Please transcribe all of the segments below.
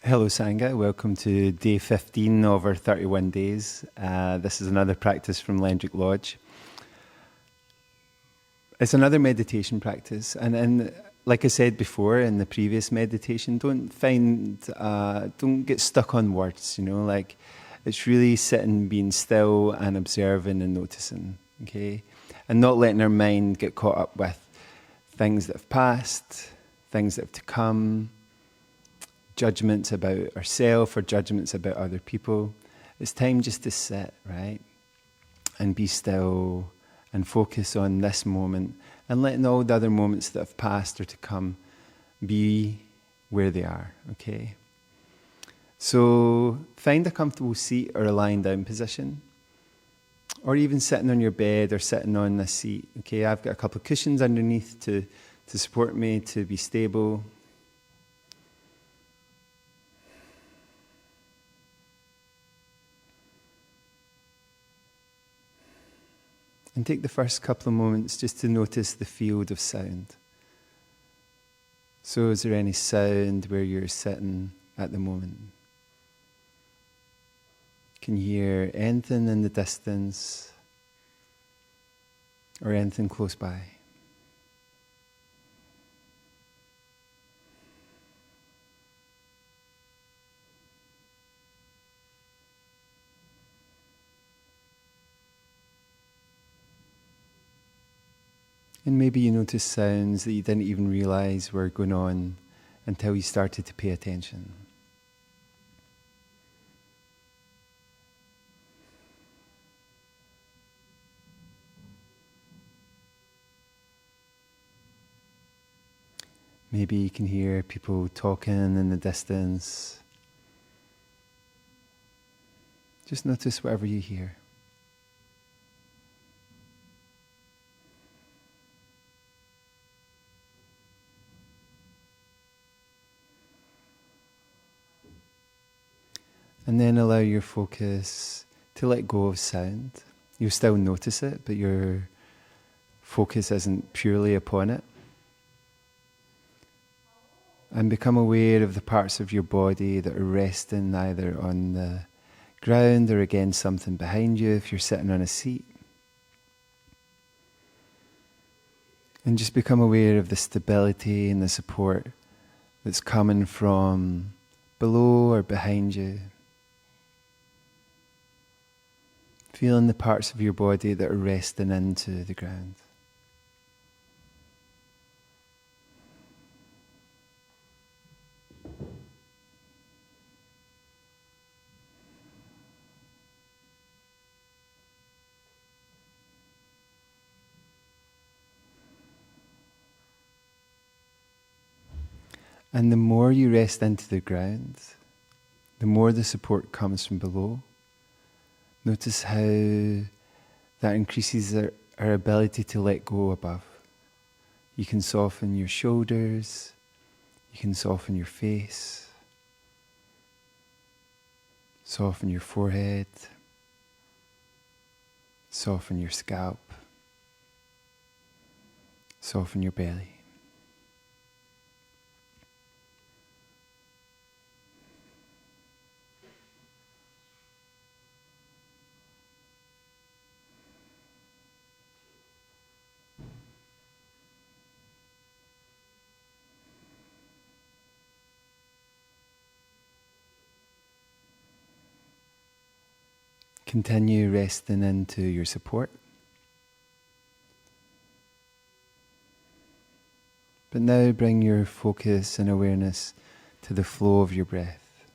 Hello, Sangha. Welcome to day 15 of our 31 days. This is another practice from Lendrick Lodge. It's another meditation practice. And like I said before in the previous meditation, don't get stuck on words, like it's really sitting, being still and observing and noticing, okay? And not letting our mind get caught up with things that have passed, things that have to come, judgments about ourselves or judgments about other people. It's time just to sit, right? And be still and focus on this moment and letting all the other moments that have passed or to come be where they are, okay? So find a comfortable seat or a lying down position, or even sitting on your bed or sitting on a seat, okay? I've got a couple of cushions underneath to support me to be stable. And take the first couple of moments just to notice the field of sound. So is there any sound where you're sitting at the moment? Can you hear anything in the distance or anything close by? And maybe you notice sounds that you didn't even realize were going on until you started to pay attention. Maybe you can hear people talking in the distance. Just notice whatever you hear. And then allow your focus to let go of sound. You'll still notice it, but your focus isn't purely upon it. And become aware of the parts of your body that are resting either on the ground or against something behind you if you're sitting on a seat. And just become aware of the stability and the support that's coming from below or behind you. Feeling the parts of your body that are resting into the ground. And the more you rest into the ground, the more the support comes from below. Notice how that increases our ability to let go above. You can soften your shoulders, you can soften your face, soften your forehead, soften your scalp, soften your belly. Continue resting into your support. But now bring your focus and awareness to the flow of your breath.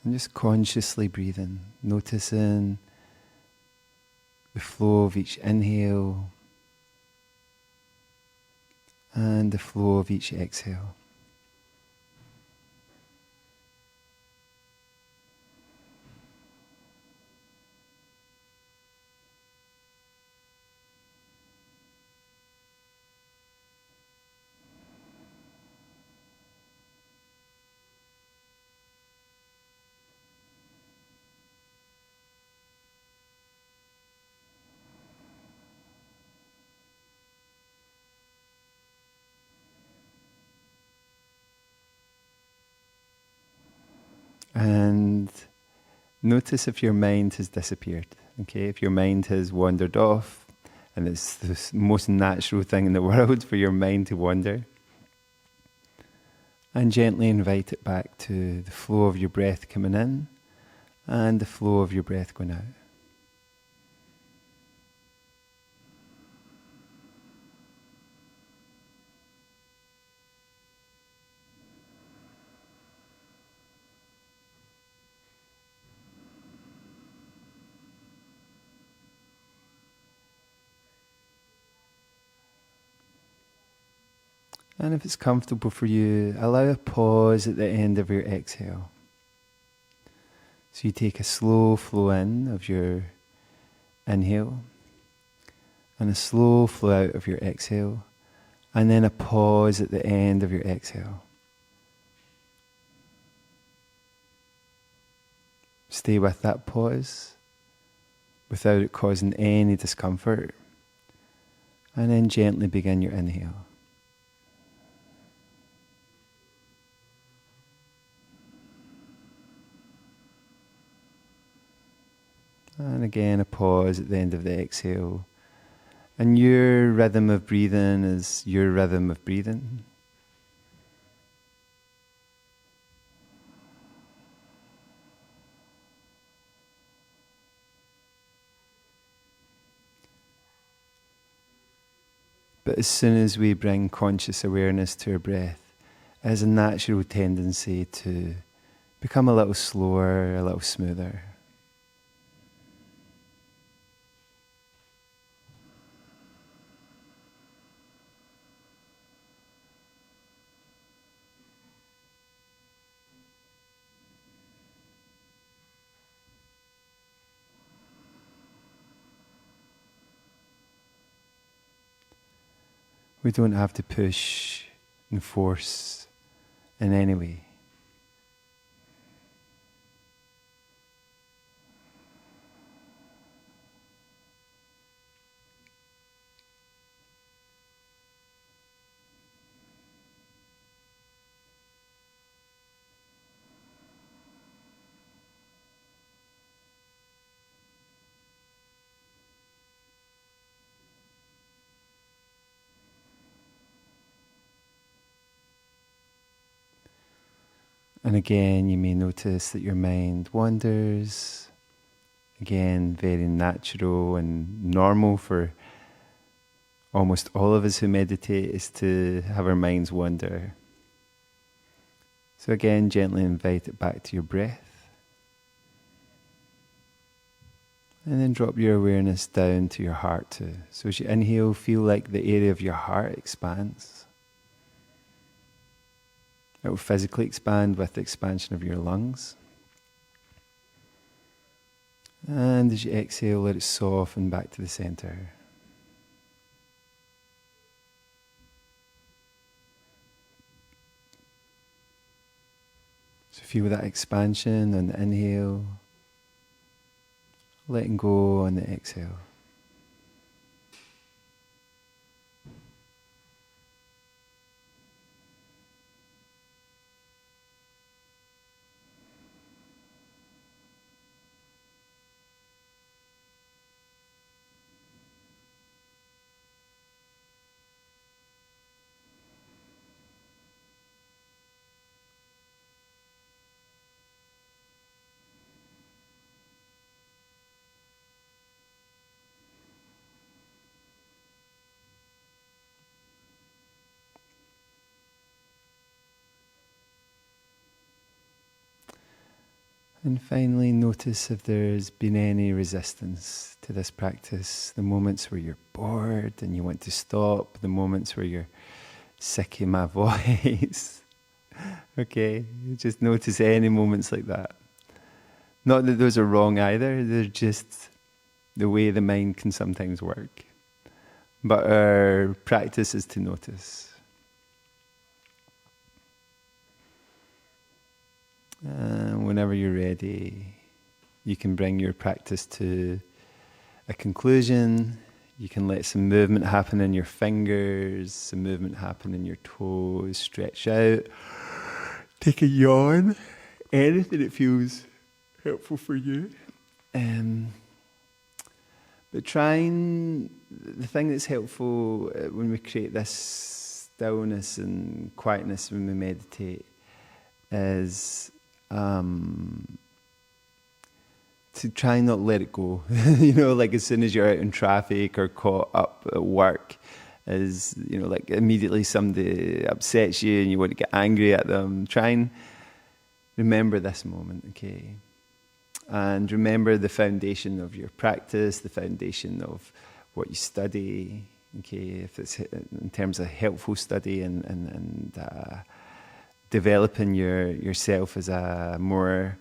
And just consciously breathing, noticing the flow of each inhale and the flow of each exhale. And notice if your mind has disappeared. Okay, if your mind has wandered off, and it's the most natural thing in the world for your mind to wander, and gently invite it back to the flow of your breath coming in and the flow of your breath going out. And if it's comfortable for you, allow a pause at the end of your exhale. So you take a slow flow in of your inhale and a slow flow out of your exhale, and then a pause at the end of your exhale. Stay with that pause without it causing any discomfort, and then gently begin your inhale. And again, a pause at the end of the exhale. And your rhythm of breathing is your rhythm of breathing. But as soon as we bring conscious awareness to our breath, it has a natural tendency to become a little slower, a little smoother. We don't have to push and force in any way. And again, you may notice that your mind wanders. Again, very natural and normal for almost all of us who meditate is to have our minds wander. So again, gently invite it back to your breath. And then drop your awareness down to your heart too. So as you inhale, feel like the area of your heart expands. It will physically expand with the expansion of your lungs. And as you exhale, let it soften back to the center. So feel that expansion on the inhale, letting go on the exhale. And finally, notice if there's been any resistance to this practice. The moments where you're bored and you want to stop. The moments where you're sick of my voice. Okay, just notice any moments like that. Not that those are wrong either. They're just the way the mind can sometimes work. But our practice is to notice. And whenever you're ready, you can bring your practice to a conclusion. You can let some movement happen in your fingers, some movement happen in your toes, stretch out, take a yawn, anything that feels helpful for you. But the thing that's helpful when we create this stillness and quietness when we meditate is to try and not let it go. Like as soon as you're out in traffic or caught up at work, like immediately somebody upsets you and you want to get angry at them. Try and remember this moment, okay? And remember the foundation of your practice, the foundation of what you study, okay? If it's in terms of helpful study and developing yourself as a more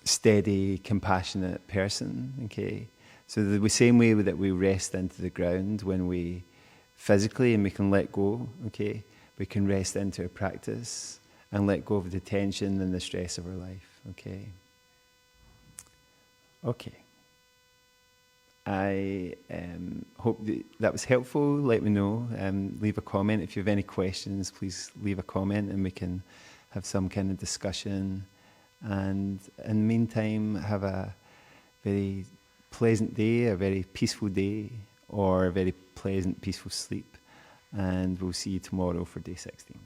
steady, compassionate person, okay? So the same way that we rest into the ground when we physically and we can let go, okay? We can rest into our practice and let go of the tension and the stress of our life, okay? Okay. I hope that was helpful. Let me know. Leave a comment. If you have any questions, please leave a comment and we can have some kind of discussion. And in the meantime, have a very pleasant day, a very peaceful day, or a very pleasant, peaceful sleep. And we'll see you tomorrow for day 16.